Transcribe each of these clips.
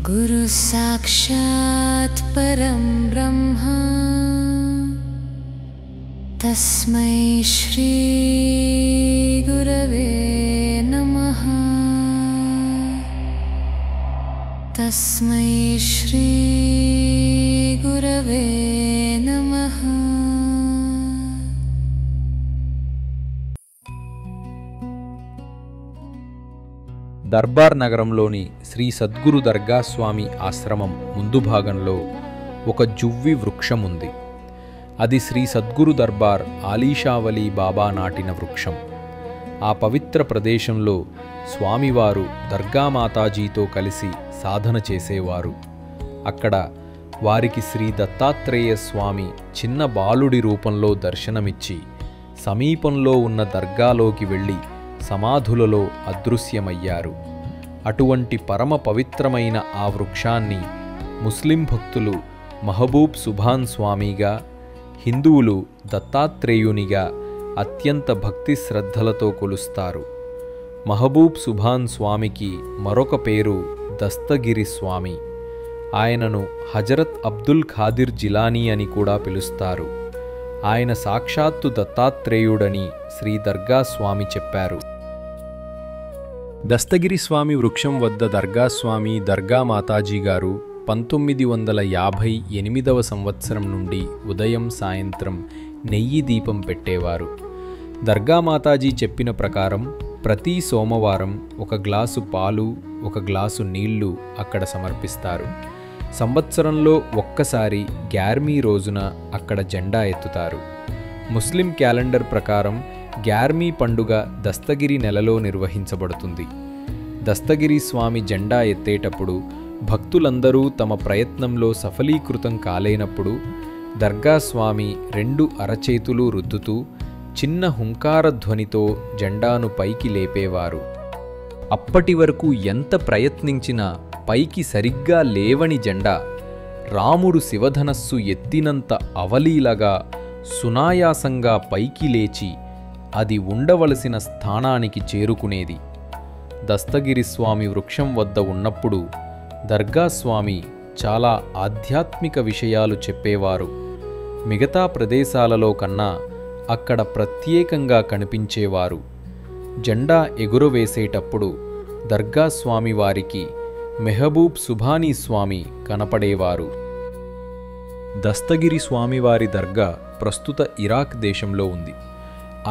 गुरुः साक्षात् परं ब्रह्म तस्मै श्री गुरवे नमः। तस्मै श्री गुरवे नमः। దర్బార్ నగరంలోని శ్రీ సద్గురు దర్గా స్వామి ఆశ్రమం ముందు భాగంలో ఒక జువ్వి వృక్షం ఉంది. అది శ్రీ సద్గురు దర్బార్ ఆలీషావలి బాబా నాటిన వృక్షం. ఆ పవిత్ర ప్రదేశంలో స్వామివారు దర్గా మాతాజీతో కలిసి సాధన చేసేవారు. అక్కడ వారికి శ్రీ దత్తాత్రేయ స్వామి చిన్న బాలుడి రూపంలో దర్శనమిచ్చి సమీపంలో ఉన్న దర్గాలోకి వెళ్ళి సమాధులలో అదృశ్యమయ్యారు. అటువంటి పరమ పవిత్రమైన ఆ వృక్షాన్ని ముస్లిం భక్తులు మహబూబ్ సుభాన్ స్వామిగా, హిందువులు దత్తాత్రేయునిగా అత్యంత భక్తి శ్రద్ధలతో కొలుస్తారు. మహబూబ్ సుభాన్ స్వామికి మరొక పేరు దస్తగిరి స్వామి. ఆయనను హజరత్ అబ్దుల్ ఖాదిర్ జిలానీ అని కూడా పిలుస్తారు. ఆయన సాక్షాత్తు దత్తాత్రేయుడని శ్రీ దర్గా స్వామి చెప్పారు. దస్తగిరి స్వామి వృక్షం వద్ద దర్గా స్వామి దర్గా మాతాజీ గారు 1958వ సంవత్సరం నుండి ఉదయం సాయంత్రం నెయ్యి దీపం పెట్టేవారు. దర్గా మాతాజీ చెప్పిన ప్రకారం ప్రతి సోమవారం ఒక గ్లాసు పాలు, ఒక గ్లాసు నీళ్లు అక్కడ సమర్పిస్తారు. సంవత్సరంలో ఒక్కసారి గ్యార్మీ రోజున అక్కడ జెండా ఎత్తుతారు. ముస్లిం క్యాలెండర్ ప్రకారం గ్యార్మీ పండుగ దస్తగిరి నెలలో నిర్వహించబడుతుంది. దస్తగిరి స్వామి జెండా ఎత్తేటప్పుడు భక్తులందరూ తమ ప్రయత్నంలో సఫలీకృతం కాలేనప్పుడు దర్గా స్వామి 2 అరచేతులు రుద్దుతూ చిన్న హుంకార ధ్వనితో జెండాను పైకి లేపేవారు. అప్పటి వరకు ఎంత ప్రయత్నించినా పైకి సరిగ్గా లేవని జెండా రాముడు శివధనస్సు ఎత్తినంత అవలీలగా సునాయాసంగా పైకి లేచి అది ఉండవలసిన స్థానానికి చేరుకునేది. దస్తగిరి స్వామి వృక్షం వద్ద ఉన్నప్పుడు దర్గా స్వామి చాలా ఆధ్యాత్మిక విషయాలు చెప్పేవారు. మిగతా ప్రదేశాలలో కన్నా అక్కడ ప్రత్యేకంగా కనిపించేవారు. జెండా ఎగురవేసేటప్పుడు దర్గా స్వామి వారికి మెహబూబ్ సుభానీ స్వామి కనపడేవారు. దస్తగిరి స్వామివారి దర్గా ప్రస్తుత ఇరాక్ దేశంలో ఉంది.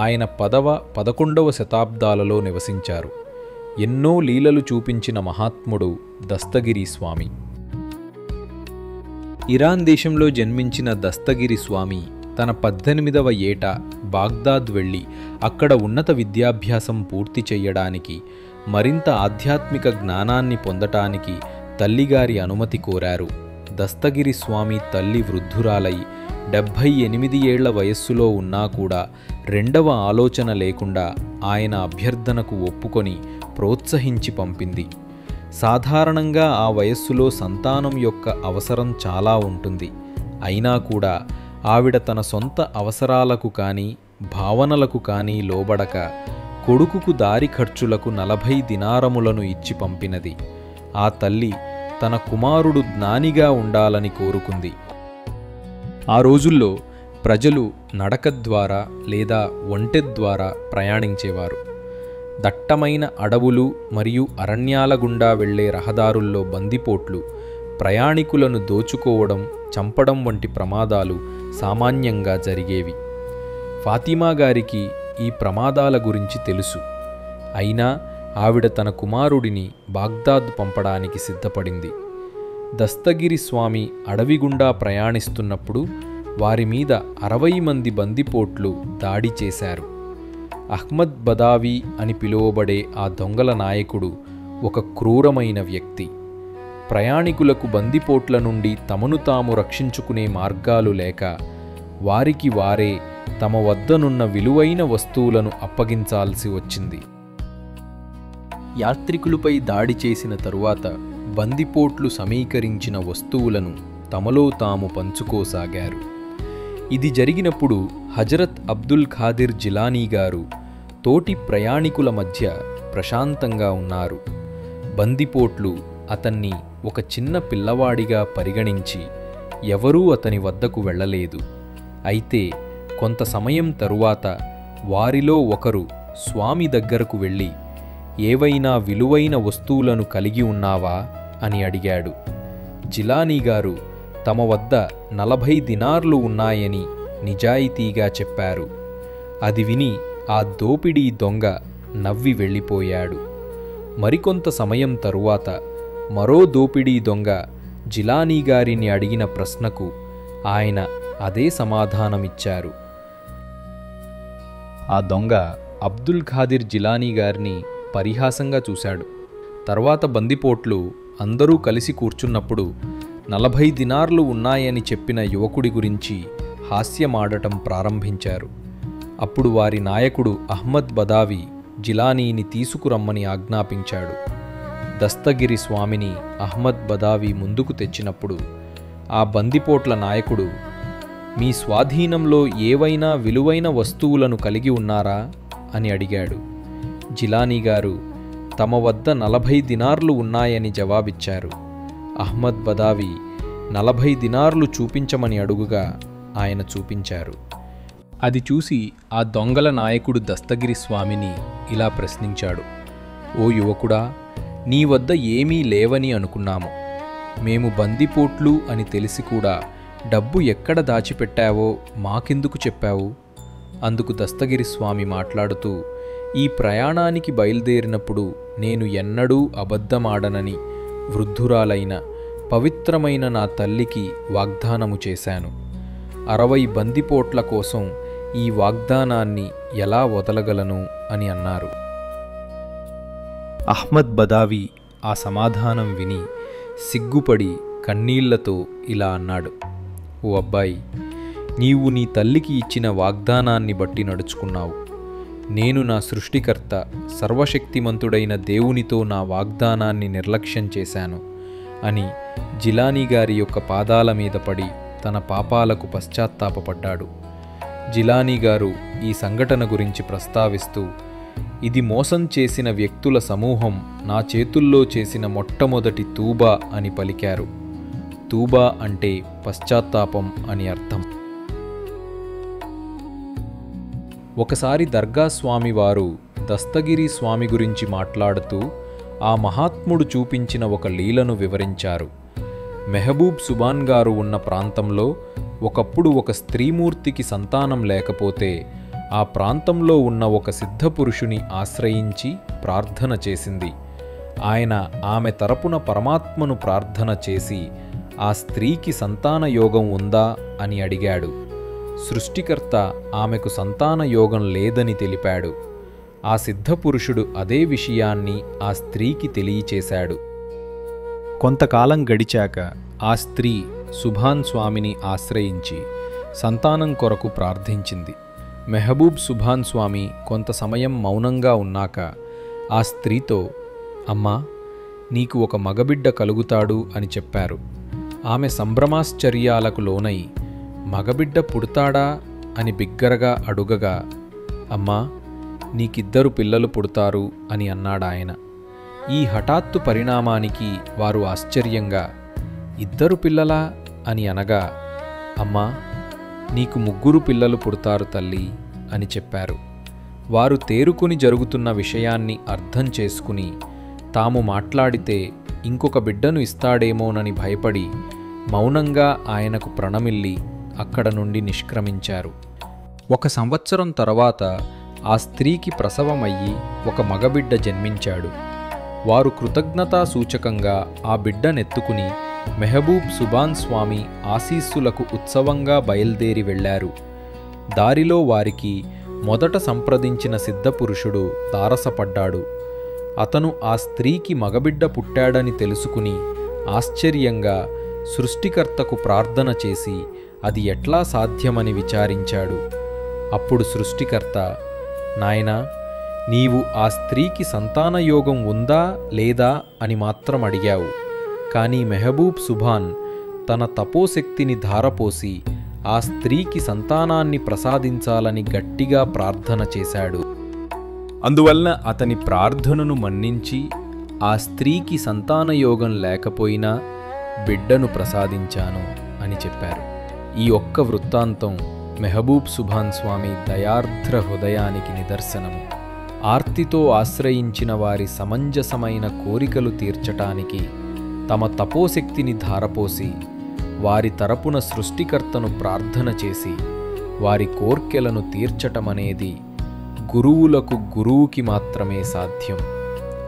ఆయన 10వ, 11వ శతాబ్దాలలో నివసించారు. ఎన్నో లీలలు చూపించిన మహాత్ముడు దస్తగిరి స్వామి. ఇరాన్ దేశంలో జన్మించిన దస్తగిరి స్వామి తన 18వ ఏట బాగ్దాద్ వెళ్ళి అక్కడ ఉన్నత విద్యాభ్యాసం పూర్తి చెయ్యడానికి, మరింత ఆధ్యాత్మిక జ్ఞానాన్ని పొందటానికి తల్లిగారి అనుమతి కోరారు. దస్తగిరి స్వామి తల్లి వృద్ధురాలై 78 ఏళ్ల వయస్సులో ఉన్నా కూడా రెండవ ఆలోచన లేకుండా ఆయన అభ్యర్థనకు ఒప్పుకొని ప్రోత్సహించి పంపింది. సాధారణంగా ఆ వయస్సులో సంతానం యొక్క అవసరం చాలా ఉంటుంది. అయినా కూడా ఆవిడ తన సొంత అవసరాలకు కానీ భావనలకు కానీ లోబడక కొడుకుకు దారి ఖర్చులకు 40 దినారములను ఇచ్చి పంపినది. ఆ తల్లి తన కుమారుడు జ్ఞానిగా ఉండాలని కోరుకుంది. ఆ రోజుల్లో ప్రజలు నడక ద్వారా లేదా ఒంటె ద్వారా ప్రయాణించేవారు. దట్టమైన అడవులు మరియు అరణ్యాల గుండా వెళ్లే రహదారుల్లో బందిపోట్లు ప్రయాణికులను దోచుకోవడం, చంపడం వంటి ప్రమాదాలు సామాన్యంగా జరిగేవి. ఫాతిమా గారికి ఈ ప్రమాదాల గురించి తెలుసు. అయినా ఆవిడ తన కుమారుడిని బాగ్దాద్ పంపడానికి సిద్ధపడింది. దస్తగిరి స్వామి అడవి గుండా ప్రయాణిస్తున్నప్పుడు వారి మీద 60 మంది బందిపోట్లు దాడి చేశారు. అహ్మద్ బదావి అని పిలువబడే ఆ దొంగల నాయకుడు ఒక క్రూరమైన వ్యక్తి. ప్రయాణికులకు బందిపోట్ల నుండి తమను తాము రక్షించుకునే మార్గాలు లేక వారికి వారే తమ వద్దనున్న విలువైన వస్తువులను అప్పగించాల్సి వచ్చింది. యాత్రికులపై దాడి చేసిన తరువాత బందిపోట్లు సమీకరించిన వస్తువులను తమలో తాము పంచుకోసాగారు. ఇది జరిగినప్పుడు హజరత్ అబ్దుల్ ఖాదిర్ జిలానీ గారు తోటి ప్రయాణికుల మధ్య ప్రశాంతంగా ఉన్నారు. బందిపోట్లు అతన్ని ఒక చిన్న పిల్లవాడిగా పరిగణించి ఎవరూ అతని వద్దకు వెళ్ళలేదు. అయితే కొంత సమయం తరువాత వారిలో ఒకరు స్వామి దగ్గరకు వెళ్ళి, ఏవైనా విలువైన వస్తువులను కలిగి ఉన్నావా అని అడిగాడు. జిలానీగారు తమ వద్ద 40 దినార్లు ఉన్నాయని నిజాయితీగా చెప్పారు. అది విని ఆ దోపిడీ దొంగ నవ్వి వెళ్ళిపోయాడు. మరికొంత సమయం తరువాత మరో దోపిడీ దొంగ జిలానీగారిని అడిగిన ప్రశ్నకు ఆయన అదే సమాధానమిచ్చారు. ఆ దొంగ అబ్దుల్ ఖాదిర్ జిలానీ గారిని పరిహాసంగా చూశాడు. తర్వాత బందిపోట్లు అందరూ కలిసి కూర్చున్నప్పుడు 40 దినార్లు ఉన్నాయని చెప్పిన యువకుడి గురించి హాస్యమాడటం ప్రారంభించారు. అప్పుడు వారి నాయకుడు అహ్మద్ బదావి జిలానీని తీసుకురమ్మని ఆజ్ఞాపించాడు. దస్తగిరి స్వామిని అహ్మద్ బదావి ముందుకు తెచ్చినప్పుడు ఆ బందిపోట్ల నాయకుడు, మీ స్వాధీనంలో ఏవైనా విలువైన వస్తువులను కలిగి ఉన్నారా అని అడిగాడు. జిలానీ గారు తమ వద్ద 40 దినార్లు ఉన్నాయని జవాబిచ్చారు. అహ్మద్ బదావి 40 దినార్లు చూపించమని అడుగుగా ఆయన చూపించారు. అది చూసి ఆ దొంగల నాయకుడు దస్తగిరి స్వామిని ఇలా ప్రశ్నించాడు, ఓ యువకుడా, నీ వద్ద ఏమీ లేవని అనుకున్నాము. మేము బందిపోట్లు అని తెలిసి కూడా డబ్బు ఎక్కడ దాచిపెట్టావో మాకెందుకు చెప్పావు? అందుకు దస్తగిరి స్వామి మాట్లాడుతూ, ఈ ప్రయాణానికి బయలుదేరినప్పుడు నేను ఎన్నడూ అబద్ధమాడనని వృద్ధురాలైన పవిత్రమైన నా తల్లికి వాగ్దానము చేశాను. 60 బందిపోట్ల కోసం ఈ వాగ్దానాన్ని ఎలా వదలగలను అని అన్నారు. అహ్మద్ బదావి ఆ సమాధానం విని సిగ్గుపడి కన్నీళ్లతో ఇలా అన్నాడు, ఓ అబ్బాయి, నీవు నీ తల్లికి ఇచ్చిన వాగ్దానాన్ని బట్టి నడుచుకున్నావు. నేను నా సృష్టికర్త సర్వశక్తిమంతుడైన దేవునితో నా వాగ్దానాన్ని నిర్లక్ష్యం చేశాను అని జిలానీ గారి యొక్క పాదాల మీద పడి తన పాపాలకు పశ్చాత్తాపపడ్డాడు. జిలానీ గారు ఈ సంఘటన గురించి ప్రస్తావిస్తూ, ఇది మోసం చేసిన వ్యక్తుల సమూహం నా చేతుల్లో చేసిన మొట్టమొదటి తూబా అని పలికారు. తూబా అంటే పశ్చాత్తాపం అని అర్థం. ఒకసారి దర్గా స్వామివారు దస్తగిరి స్వామి గురించి మాట్లాడుతూ ఆ మహాత్ముడు చూపించిన ఒక లీలను వివరించారు. మెహబూబ్ సుబాన్ గారు ఉన్న ప్రాంతంలో ఒకప్పుడు ఒక స్త్రీమూర్తికి సంతానం లేకపోతే ఆ ప్రాంతంలో ఉన్న ఒక సిద్ధపురుషుని ఆశ్రయించి ప్రార్థన చేసింది. ఆయన ఆమె తరపున పరమాత్మను ప్రార్థన చేసి ఆ స్త్రీకి సంతాన యోగం ఉందా అని అడిగాడు. సృష్టికర్త ఆమెకు సంతాన యోగం లేదని తెలిపాడు. ఆ సిద్ధపురుషుడు అదే విషయాన్ని ఆ స్త్రీకి తెలియచేశాడు. కొంతకాలం గడిచాక ఆ స్త్రీ సుభాన్ స్వామిని ఆశ్రయించి సంతానం కొరకు ప్రార్థించింది. మెహబూబ్ సుభాన్ స్వామి కొంత సమయం మౌనంగా ఉన్నాక ఆ స్త్రీతో, అమ్మా, నీకు ఒక మగబిడ్డ కలుగుతాడు అని చెప్పారు. ఆమె సంభ్రమాశ్చర్యాలకు లోనై, మగబిడ్డ పుడతాడా అని బిగ్గరగా అడుగగా, అమ్మా, నీకిద్దరు పిల్లలు పుడతారు అని అన్నాడాయన. ఈ హఠాత్తు పరిణామానికి వారు ఆశ్చర్యంగా, ఇద్దరు పిల్లలా అని అనగా, అమ్మా, నీకు 3 పిల్లలు పుడతారు తల్లి అని చెప్పారు. వారు తేరుకుని జరుగుతున్న విషయాన్ని అర్థం చేసుకుని తాము మాట్లాడితే ఇంకొక బిడ్డను ఇస్తాడేమోనని భయపడి మౌనంగా ఆయనకు ప్రణమిల్లి అక్కడ నుండి నిష్క్రమించారు. 1 సంవత్సరం తర్వాత ఆ స్త్రీకి ప్రసవమయ్యి ఒక మగబిడ్డ జన్మించాడు. వారు కృతజ్ఞతా సూచకంగా ఆ బిడ్డనెత్తుకుని మెహబూబ్ సుబాన్ స్వామి ఆశీస్సులకు ఉత్సవంగా బయలుదేరి వెళ్లారు. దారిలో వారికి మొదట సంప్రదించిన సిద్ధపురుషుడు తారసపడ్డాడు. అతను ఆ స్త్రీకి మగబిడ్డ పుట్టాడని తెలుసుకుని ఆశ్చర్యంగా సృష్టికర్తకు ప్రార్థన చేసి అది ఎట్లా సాధ్యమని విచారించాడు. అప్పుడు సృష్టికర్త, నాయనా, నీవు ఆ స్త్రీకి సంతానయోగం ఉందా లేదా అని మాత్రం అడిగావు. కానీ మెహబూబ్ సుభాన్ తన తపోశక్తిని ధారపోసి ఆ స్త్రీకి సంతానాన్ని ప్రసాదించాలని గట్టిగా ప్రార్థన చేశాడు. అందువలన అతని ప్రార్థనను మన్నించి ఆ స్త్రీకి సంతానయోగం లేకపోయినా బిడ్డను ప్రసాదించాను అని చెప్పారు. ఈ ఒక్క వృత్తాంతం మెహబూబ్ సుభాన్ స్వామి దయార్ద్ర హృదయానికి నిదర్శనము. ఆర్తితో ఆశ్రయించిన వారి సమంజసమైన కోరికలు తీర్చటానికి తమ తపోశక్తిని ధారపోసి వారి తరపున సృష్టికర్తను ప్రార్థన చేసి వారి కోర్కెలను తీర్చటమనేది గురువులకు గురువుకి మాత్రమే సాధ్యం.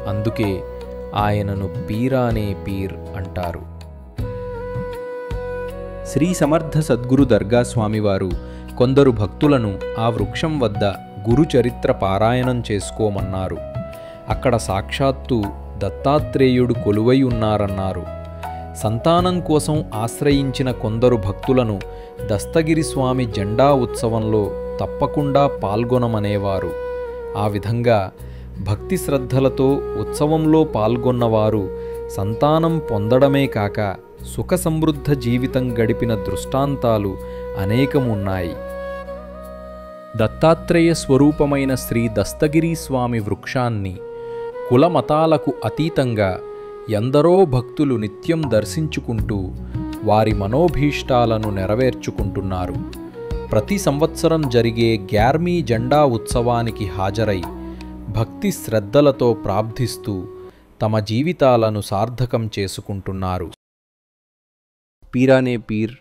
అందుకే ఆయనను పీరానే పీర్ అంటారు. శ్రీ సమర్థ సద్గురు దర్గా స్వామివారు కొందరు భక్తులను ఆ వృక్షం వద్ద గురుచరిత్ర పారాయణం చేసుకోమన్నారు. అక్కడ సాక్షాత్తు దత్తాత్రేయుడు కొలువై ఉన్నారన్నారు. సంతానం కోసం ఆశ్రయించిన కొందరు భక్తులను దస్తగిరి స్వామి జెండా ఉత్సవంలో తప్పకుండా పాల్గొనమనేవారు. ఆ విధంగా భక్తి శ్రద్ధలతో ఉత్సవంలో పాల్గొన్నవారు సంతానం పొందడమే కాక సుఖ సమృద్ధ జీవితం గడిపిన దృష్టాంతాలు అనేకమున్నాయి. దత్తాత్రేయ స్వరూపమైన శ్రీ దస్తగిరి స్వామి వృక్షాన్ని కులమతాలకు అతీతంగా ఎందరో భక్తులు నిత్యం దర్శించుకుంటూ వారి మనోభీష్టాలను నెరవేర్చుకుంటున్నారు. ప్రతి సంవత్సరం జరిగే గ్యార్మీ జెండా ఉత్సవానికి హాజరై భక్తి శ్రద్ధలతో ప్రార్థిస్తూ తమ జీవితాలను సార్థకం చేసుకుంటున్నారు. పీరానే పీర్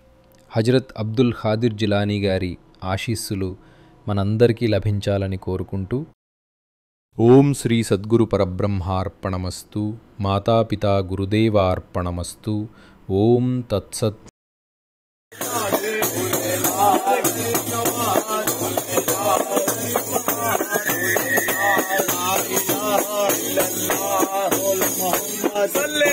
హజరత్ అబ్దుల్ ఖాదిర్ జిలానీ గారి ఆశీస్సులు మనందరికీ లభించాలని కోరుకుంటూ ఓం శ్రీ సద్గురు పరబ్రహ్మార్పణమస్తు. మాతాపితా గురుదేవార్పణమస్తు. ఓం తత్సత్. صل